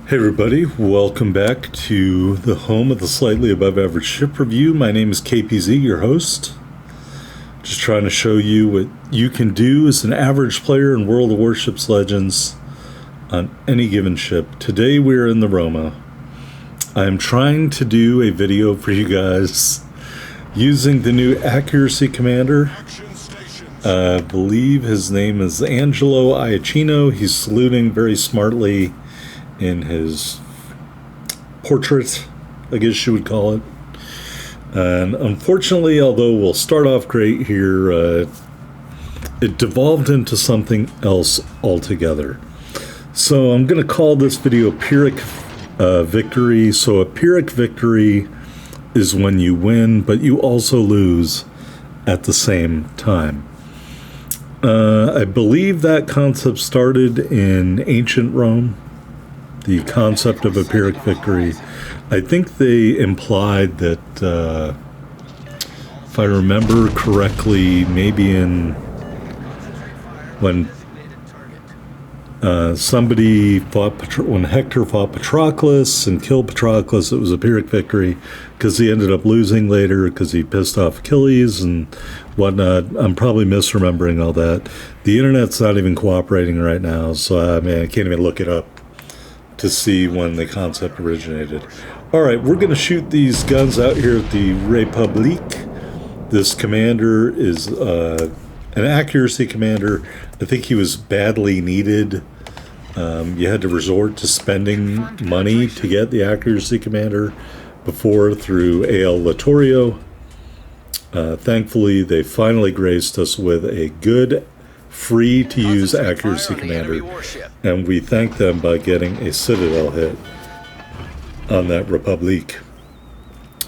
Hey everybody, welcome back to the home of the Slightly Above Average Ship Review. My name is KPZ, your host. Just trying to show you what you can do as an average player in World of Warships Legends on any given ship. Today we're in the Roma. I'm trying to do a video for you guys using the new accuracy commander. I believe his name is Angelo Iacchino. He's saluting very smartly in his portrait, I guess you would call it. And unfortunately, although we'll start off great here, it devolved into something else altogether. So I'm going to call this video Pyrrhic victory. So a Pyrrhic victory is when you win, but you also lose at the same time. I believe that concept started in ancient Rome. The concept of a Pyrrhic victory. I think they implied that, if I remember correctly, maybe when somebody fought, when Hector fought Patroclus and killed Patroclus, it was a Pyrrhic victory because he ended up losing later because he pissed off Achilles and whatnot. I'm probably misremembering all that. The internet's not even cooperating right now, so I can't even look it up to see when the concept originated. Alright, we're going to shoot these guns out here at the Republic. This commander is an accuracy commander. I think he was badly needed. You had to resort to spending money to get the accuracy commander before through A.L. Littorio. Thankfully, they finally graced us with a good free-to-use accuracy commander, and we thank them by getting a Citadel hit on that Republic.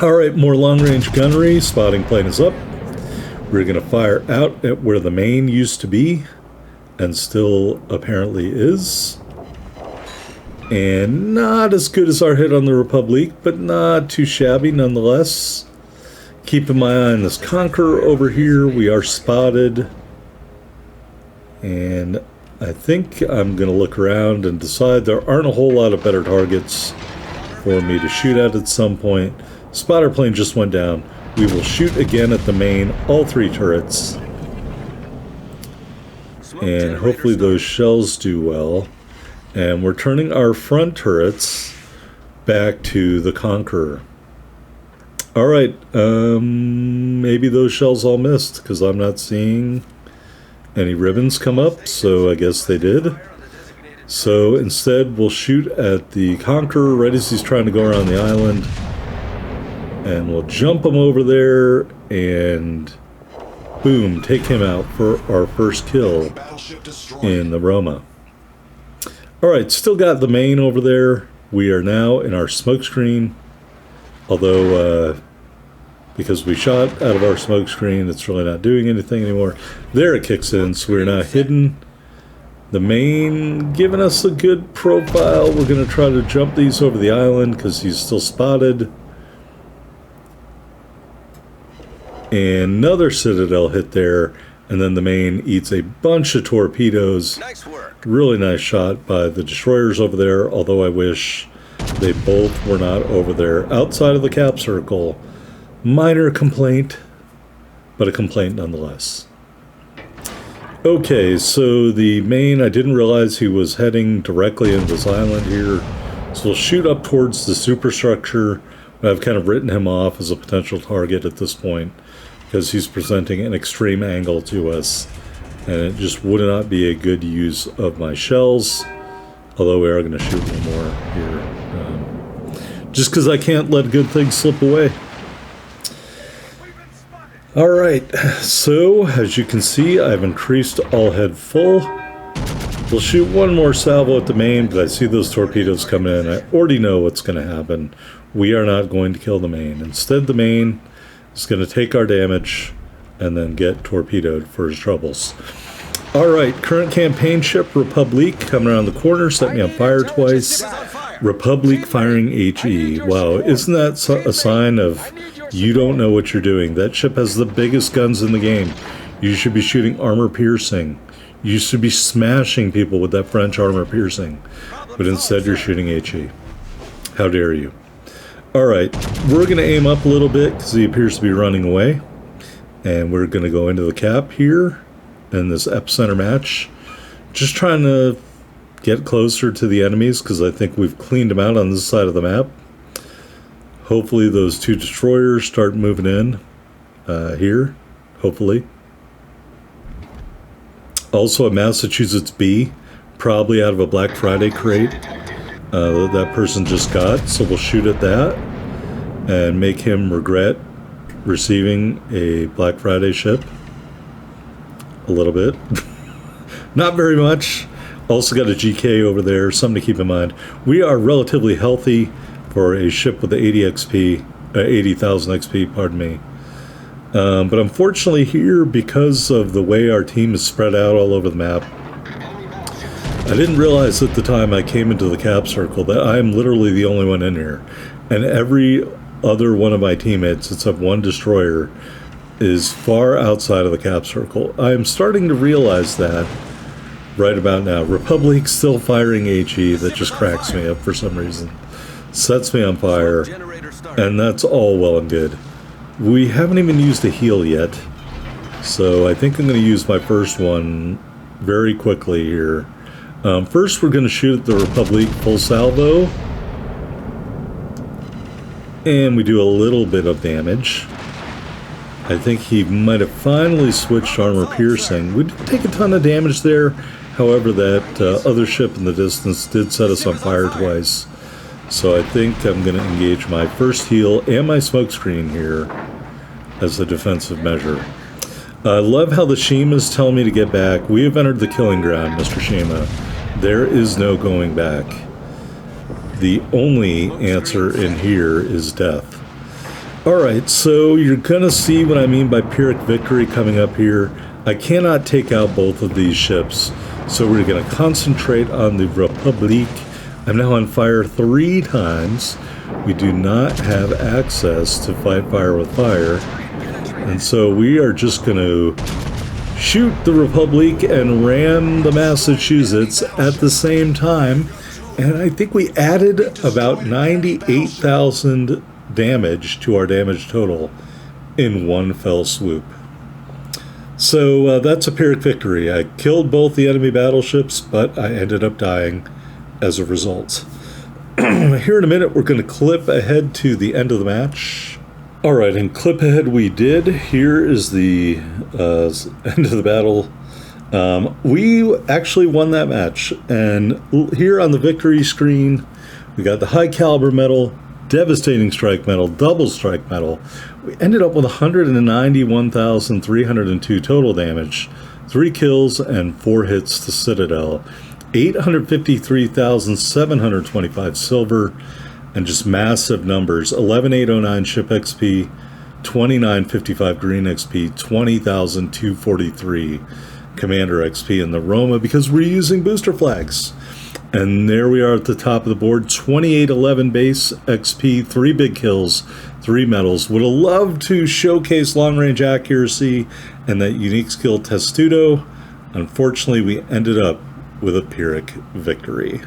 Alright, more long-range gunnery. Spotting plane is up. We're going to fire out at where the main used to be, and still apparently is. And not as good as our hit on the Republic, but not too shabby nonetheless. Keeping my eye on this Conqueror over here. We are spotted. And I think I'm going to look around and decide there aren't a whole lot of better targets for me to shoot at some point. Spotter plane just went down. We will shoot again at the main, all three turrets. And hopefully those shells do well. And we're turning our front turrets back to the Conqueror. Alright, maybe those shells all missed because I'm not seeing any ribbons come up, so I guess they did. So instead we'll shoot at the Conqueror right as he's trying to go around the island, and we'll jump him over there and boom, take him out for our first kill in the Roma. Alright, still got the main over there. We are now in our smokescreen, although because we shot out of our smoke screen, it's really not doing anything anymore. There it kicks in, so we're now hidden. The main giving us a good profile. We're going to try to jump these over the island because he's still spotted. And another Citadel hit there, and then the main eats a bunch of torpedoes. Nice work. Really nice shot by the destroyers over there, although I wish they both were not over there outside of the cap circle. Minor complaint, but a complaint nonetheless. Okay, so the main, I didn't realize he was heading directly into this island here. So we'll shoot up towards the superstructure. I've kind of written him off as a potential target at this point because he's presenting an extreme angle to us. And it just would not be a good use of my shells. Although we are going to shoot one more here. Just because I can't let good things slip away. Alright, so as you can see, I've increased all head full. We'll shoot one more salvo at the main, but I see those torpedoes coming in. I already know what's going to happen. We are not going to kill the main. Instead, the main is going to take our damage and then get torpedoed for his troubles. Alright, current campaign ship, Republic, coming around the corner, set me on fire twice. Republic firing HE. Wow, isn't that a sign of you don't know what you're doing? That ship has the biggest guns in the game. You should be shooting armor piercing. You should be smashing people with that French armor piercing. but instead you're shooting HE. How dare you? Alright, we're going to aim up a little bit because he appears to be running away. And we're going to go into the cap here in this epicenter match. Just trying to get closer to the enemies because I think we've cleaned them out on this side of the map. Hopefully those two destroyers start moving in here. Hopefully. Also a Massachusetts B, probably out of a Black Friday crate that person just got. So we'll shoot at that and make him regret receiving a Black Friday ship. A little bit. Not very much. Also got a GK over there, something to keep in mind. We are relatively healthy for a ship with the 80,000 XP, pardon me. But unfortunately here, because of the way our team is spread out all over the map, I didn't realize at the time I came into the cap circle that I am literally the only one in here. And every other one of my teammates, except one destroyer, is far outside of the cap circle. I am starting to realize that right about now. Republic still firing HE, that just cracks me up for some reason. Sets me on fire, and that's all well and good. We haven't even used a heal yet, so I think I'm going to use my first one very quickly here. First we're going to shoot at the Republic full salvo, and we do a little bit of damage. I think he might have finally switched armor piercing. We didn't take a ton of damage there, however that other ship in the distance did set us on fire twice. So I think I'm going to engage my first heal and my smoke screen here as a defensive measure. I love how the Shima's telling me to get back. We have entered the killing ground, Mr. Shima. There is no going back. The only answer in here is death. Alright, so you're going to see what I mean by Pyrrhic victory coming up here. I cannot take out both of these ships, so we're going to concentrate on the Republic. I'm now on fire 3 times. We do not have access to fight fire with fire, and so we are just going to shoot the Republic and ram the Massachusetts at the same time. And I think we added about 98,000 damage to our damage total in one fell swoop. So that's a Pyrrhic victory. I killed both the enemy battleships, but I ended up dying as a result. Here in a minute, we're going to clip ahead to the end of the match. Alright, and clip ahead we did. Here is the end of the battle. We actually won that match, and here on the victory screen we got the high caliber medal, devastating strike medal, double strike medal. We ended up with 191,302 total damage, 3 kills and 4 hits to Citadel, 853,725 silver, and just massive numbers. 11,809 ship XP, 2,955 green XP, 20,243 commander XP in the Roma, because we're using booster flags. And there we are at the top of the board, 2811 base XP, 3 big kills, 3 medals. Would have loved to showcase long-range accuracy and that unique skill Testudo. Unfortunately, we ended up with a Pyrrhic victory.